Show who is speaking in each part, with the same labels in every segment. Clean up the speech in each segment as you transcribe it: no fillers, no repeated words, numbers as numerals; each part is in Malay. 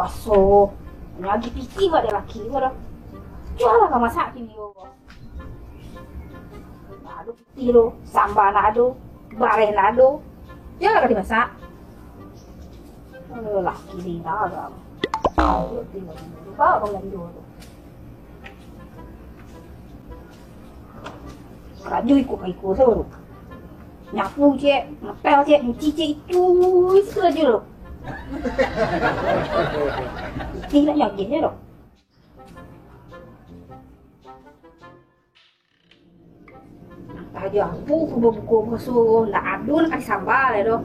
Speaker 1: puasa. Lagi pici buat dia laki tu dah. Jual lah kau masak kini yo. Nak ada pici tu, sambal nak ada, bareh nak ada. Jual lah kau dimasak. Laki ni dah dah. Bawa kau lagi dua tu. Raju ikut tu. Nyapu je, ngepel je, nyuci je itu saja loh. Tidak yakin je loh. Tadi aku buku musuh, nak adu nak kasih sambal ya doh.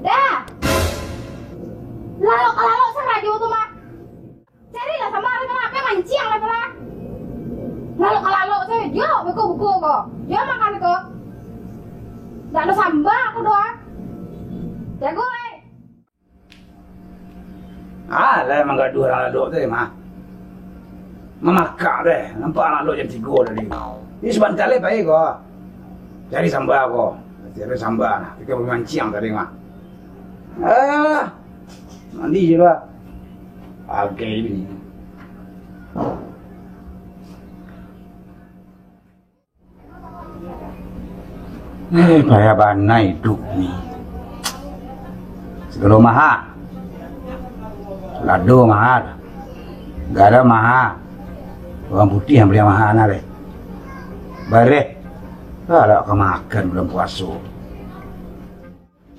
Speaker 1: Dah. Lalu saya raju tu mah. Carilah sama apa mancing lah pula. Lalu saya, yo buku kok. Yo makan kok. Tak ada sambal aku doang. Jago
Speaker 2: lah emang gak dua orang lalu tu mah. Memakak deh, nampak anak lo jam 3 tadi. Ini sebentar lagi baik kok. Cari sambal kok. Cari sambal. Kita boleh mancing tadi mah. Mandi je lah. Oke ini. Payah bana hidup ni. Segala mahal. Lado mahal. Garam mahal. Orang putih yang beli mahal nak deh. Bareh. Kalau kau makan belum puasa.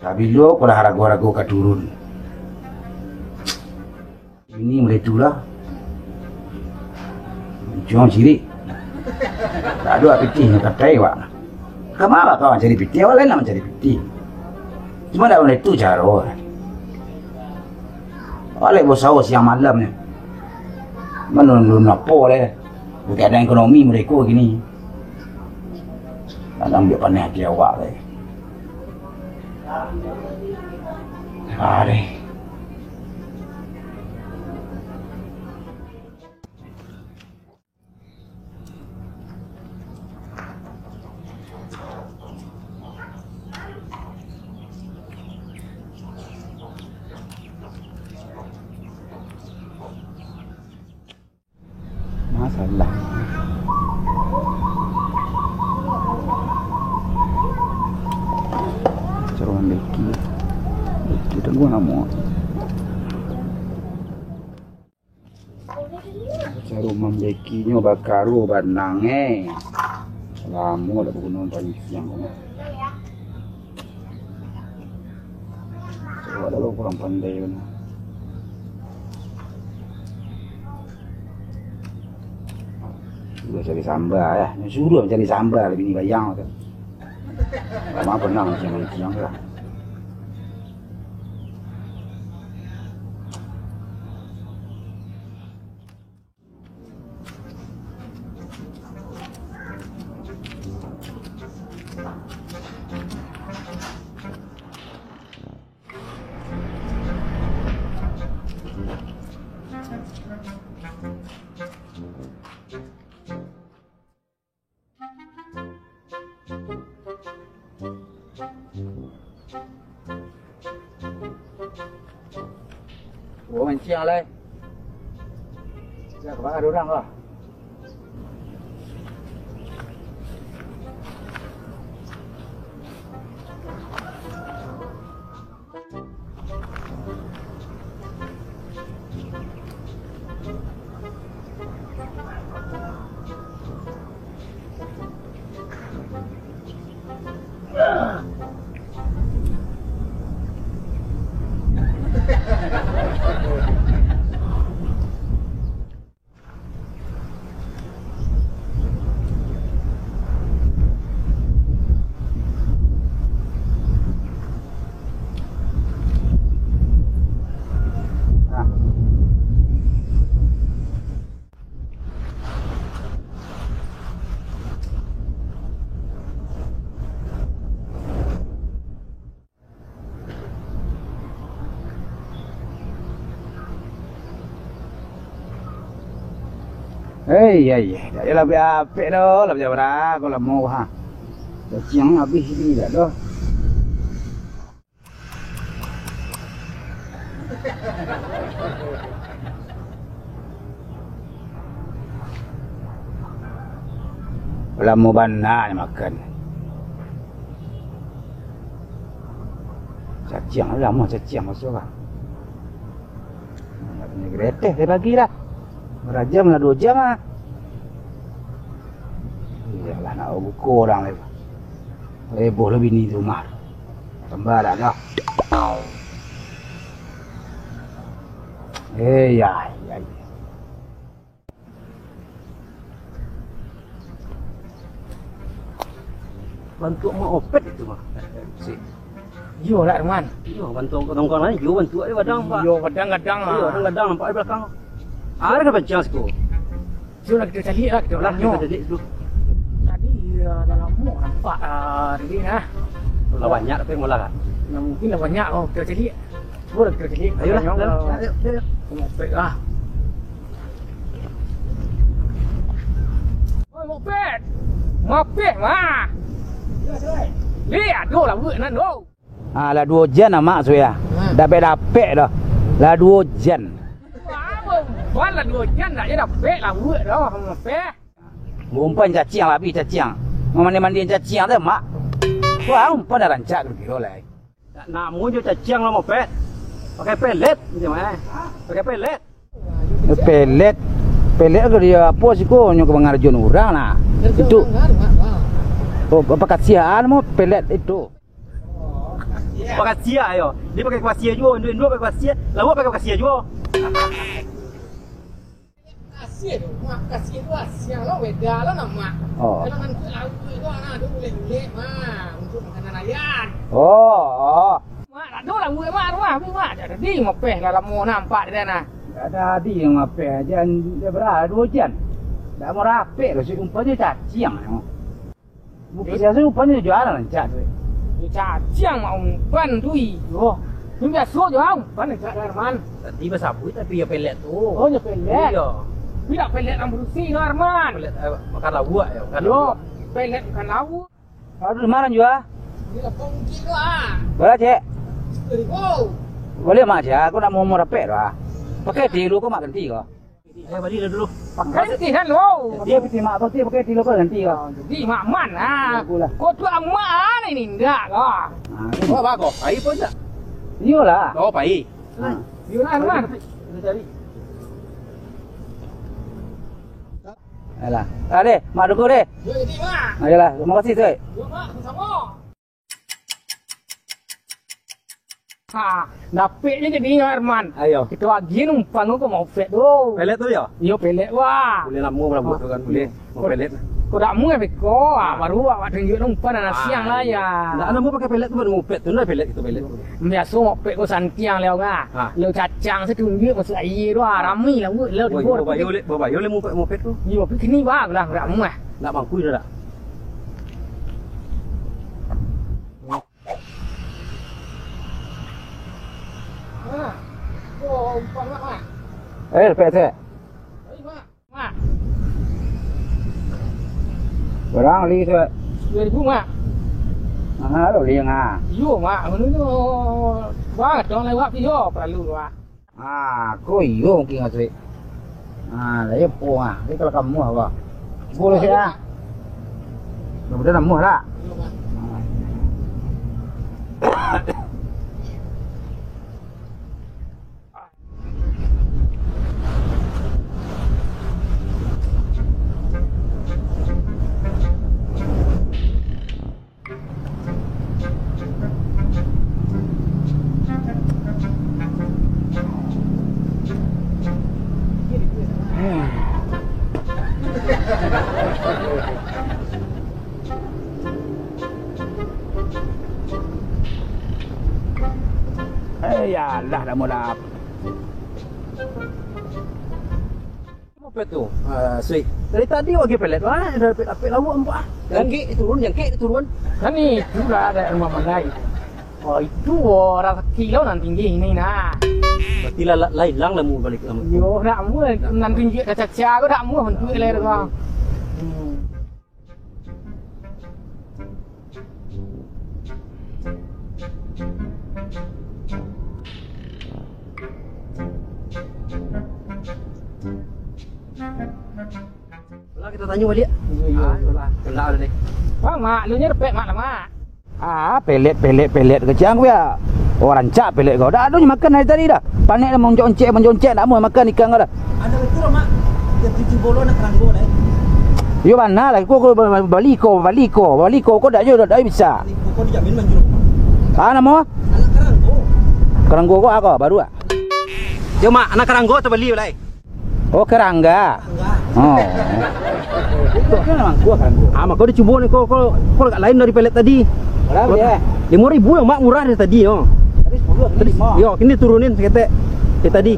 Speaker 2: Tapi lo kalau ragu-ragu kau turun. Ini mulai itulah. Cuma ciri. Tak ada piti yang tertai wak. Kenapa kau mencari piti? Orang lain nak mencari piti. Cuma dah mulai itu cara. Oleh bosau siang malam ni. Menurun apa leh. Keadaan ekonomi mereka gini. Kadang dia pandai hati awak leh. Ada. Masalah. Caruan Beki. Kita gua nak mau. Caru Beki nyo bakaru banang Lama dah berguna pagi siang. Caru ada lo kurang pandai benar. Sudah cari sambal ya. Suruh cari sambal lebih ni bayang tu. Lama pernah macam ni siang lah. Ủa mình treo lên. Các bạn đố răng rồi. Dah lah biar dah, lah biar berah kalau mau ha. Dah siang habis ni dah dah. Lama banyak makan. Cacing lama cacing masuk lah. Nak punya gereteh dia bagilah. Berjam lah 2 jam ah. Iyalah nak buku orang lagi. Reboh lebih ni rumah. Tambah dah lah. Ya.
Speaker 3: Bantu mak opet itu mah.
Speaker 4: Yo lah teman.
Speaker 3: Yo bantu kawan-kawan lain, yo bantu ada badang pak.
Speaker 4: Yo kadang-kadang
Speaker 3: Yo kadang-kadang nampak di belakang. Ada dapat chance ko.
Speaker 4: Yo nak kita cari lah kita
Speaker 3: Lah
Speaker 4: ulang yo.
Speaker 3: kita jadi dulu.
Speaker 4: Tadi dalam mu nampak tadi nah.
Speaker 3: Lah banyak tapi malah kan.
Speaker 4: Nah, mungkin lah banyak oh kita cari. Boleh kita cari.
Speaker 3: Ayolah. Ayo.
Speaker 4: Moped ah. Oi moped. Moped mah. Lihat tu lah buat nan tu.
Speaker 2: Lah 2 jen lah mak saya. Dapat dah. Lah 2 jen.
Speaker 4: Buat lah 2 jam tak je dapat lah buat dah. Moped.
Speaker 2: Umpan cacing lah habis cacing. Mandi-mandiin cacing tu mak. Wah, umpan dah rancak kilo lah.
Speaker 3: Nak mu je cacing lah moped. Pakai pelet macam mana? Pakai pelet.
Speaker 2: Pelet ke dia apa sih kau nyo kebangarjun orang nah. Itu. Oh, apa kasihan mau pelet itu.
Speaker 3: Pakai sia yo. Dia pakai kuasia juga, Indo pakai kuasia, lawa pakai kuasia juga.
Speaker 4: Kasih tu, mak kasih tu siang lah beda lah nama.
Speaker 2: Oh.
Speaker 4: Kalau nanti lauk tu nah tu boleh mah untuk makanan ayam.
Speaker 2: Oh.
Speaker 4: Mak tak ada lah buat mak jadi mopeh lah lama nampak dia nah.
Speaker 2: Ada di yang apa jan dia berapa 2 jan. Dak mau rapi lo si umpan dia cacing. Bukan biasa umpan dia jualan rancak tu.
Speaker 4: Dia cacing mak umpan tu yo. Ni biasa je umpan dekat Arman.
Speaker 3: Tadi bersabut tapi ya pelet tu.
Speaker 4: Oh ya pelet.
Speaker 3: Iya.
Speaker 4: Tidak pelet yang bersih no Arman.
Speaker 3: Pelet makan lauk ya, makan
Speaker 4: Yo,
Speaker 3: lauk.
Speaker 4: pelet bukan lauk.
Speaker 2: Aduh mana juga?
Speaker 4: Dia pungki tu ah.
Speaker 2: Boleh cek?
Speaker 4: 10,000.
Speaker 2: Boleh mak cek, aku nak mau rapi dah. Pakai tilu kau mak ganti kau.
Speaker 3: Balik dah dulu.
Speaker 4: Pakai ti kan lo.
Speaker 2: Dia piti mak tu pakai tilu kau ganti kau.
Speaker 4: Jadi mak man ah. Kau tu amak ni enggak kau.
Speaker 3: Oh bagus. Pai pun tak.
Speaker 2: Iyalah.
Speaker 3: Oh pai.
Speaker 4: Yo lah man.
Speaker 3: Kita cari.
Speaker 2: Alah. Deh, mak dulu deh.
Speaker 4: Yo jadi mak.
Speaker 2: Ayolah, terima kasih tu.
Speaker 4: Yo mak sama. Ha, dapatnya jadi Arman.
Speaker 3: Ayo.
Speaker 4: Kita lagi numpang kau mau pet tu.
Speaker 3: Pelet tu ya?
Speaker 4: Yo pelet wah.
Speaker 3: Boleh nak mu rambut tu kan boleh. Mau pelet.
Speaker 4: Kau tak mau ya beko, baru awak tunjuk numpang anak siang lah ya.
Speaker 3: Nak nak mu pakai pelet tu baru mu pet tu nak pelet itu pelet.
Speaker 4: Biasa mau pet kau santiang leo kan. Leo cacang saya tunjuk masuk air tu ramai lah buat leo di bawah.
Speaker 3: Bawa boleh mu pet tu.
Speaker 4: Yo pergi ni bah lah ramu ah.
Speaker 3: Nak mangkui dah tak?
Speaker 4: Oh, umpan mak.
Speaker 2: Pet tu.
Speaker 4: Mak.
Speaker 2: Orang li tu.
Speaker 4: 2000 mak.
Speaker 2: Lo li ngah.
Speaker 4: Yo mak, menurut wah dong lewat yo perlu wah.
Speaker 2: Kau iyo mungkin ngasih. Lah ya po Ini kalau kamu apa? Boleh sih Mudah nemu lah. Ya lah dah mau dapat.
Speaker 3: Apa tu? Sweet. Dari tadi lagi pelet. Wah, dah pelet lauk empat. Jangkik turun.
Speaker 4: Kan ni juga ada rumah mandai. Oh itu orang kilo nan tinggi ini nah.
Speaker 3: Berarti lah lain lang lah mu balik kamu.
Speaker 4: Yo nak mu nan tinggi caca ko nak mu hentu le ko.
Speaker 3: tanya balik.
Speaker 4: Iya.
Speaker 3: Itulah, kenal dah ni.
Speaker 4: Bang, mak, lu nya repek mak lah mak.
Speaker 2: Pelet kecang aku ya. Orang cak pelet kau. Dah ada je makan hari tadi dah. Panik dah menjoncek nak mau makan ikan kau dah.
Speaker 3: Ada betul mak. Dia 7 bolo nak keranggo dah.
Speaker 2: Yo mana lah kau balik kau dah je dah bisa.
Speaker 3: Kau dijamin manjur.
Speaker 2: Nama mau?
Speaker 3: Anak keranggo.
Speaker 2: Keranggo kau aku baru ah.
Speaker 3: Yo mak, anak keranggo tu beli lah.
Speaker 2: Oh kerangga.
Speaker 3: Enggak.
Speaker 2: Oh. Itu kan memang gua keranggo.
Speaker 3: Mak kau dicoba ni kau agak lain dari pelet tadi.
Speaker 2: Berapa dia?
Speaker 3: 5.000 yang mak murah dari tadi yo.
Speaker 2: Tadi 10 tadi 5.
Speaker 3: Yo, kini turunin seketek. Dari tadi.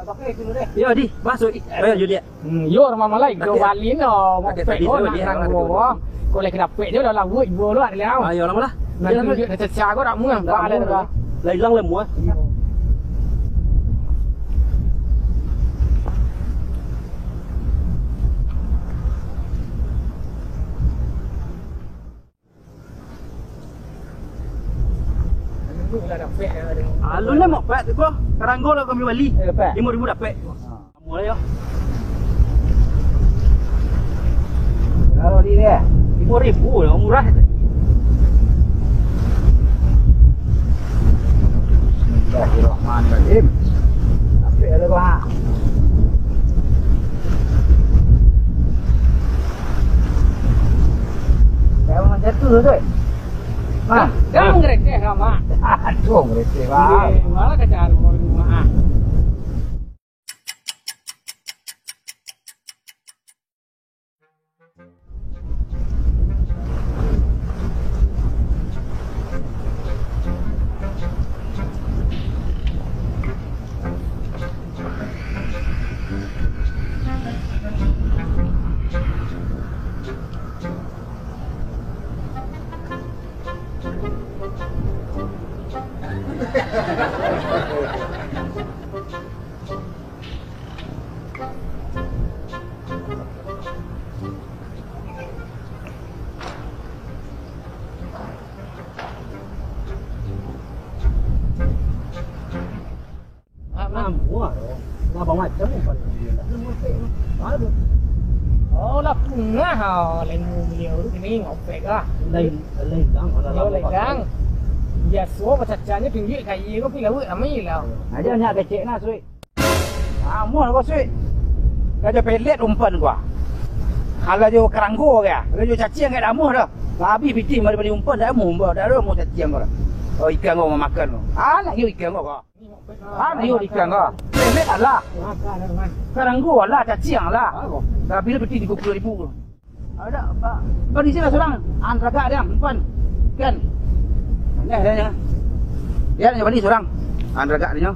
Speaker 2: Pakai dulu deh.
Speaker 3: Yo di, masuk. Ayo Julia.
Speaker 4: Yo orang mama lain kau balik no. Mau
Speaker 3: Pakai
Speaker 4: pek
Speaker 3: tadi
Speaker 4: kau
Speaker 3: tu
Speaker 4: nak
Speaker 3: dia,
Speaker 4: kerang
Speaker 3: pakai
Speaker 4: gua.
Speaker 3: tu.
Speaker 4: Kau lagi dapat dia dah lagu ibu lu ada leau.
Speaker 3: Ayo lama lah.
Speaker 4: Nanti tunjuk nak cecah kau tak muah. Ba ada dah.
Speaker 3: Lai lang le mua. Lu lah mau pek tu kau. Keranggo lah kami beli. 5.000 dapat. Mulai yo.
Speaker 2: Kalau di dia.
Speaker 3: 5.000 lah murah.
Speaker 2: Bismillahirrahmanirrahim. Apa ada bah? Kau macam tu tu. Mah,
Speaker 4: Dah ngerekeh sama.
Speaker 2: aduh mereka bang.
Speaker 4: Malah kejar rumah.
Speaker 3: Muah. Ngapa macam pun. Aduh.
Speaker 4: Oh lah punah ha. Lain mu beliau ni ngopek ah.
Speaker 3: Lain lang.
Speaker 4: Yo legang. Dia suo pecacanya tinggi kayu kau pergi laut amai lah.
Speaker 2: Aja nyak kecek nak sui. Amun kau sui. Kau ada pelet umpan gua. Kalau jo keranggo ke? Kalau jo cacing ke damuh dah. Habis piti mari beli umpan dah mu, dah ada mu cacing kau. Oh ikan kau mau makan kau. Nak yo ikan kau. Nak yo ikan kau. Pelet lah. Keranggo lah cacing lah. Tapi bila piti 30.000 kau. Ada apa? Kau di sini seorang antraga dia umpan. Kan? Dia balik seorang. Antraga dia.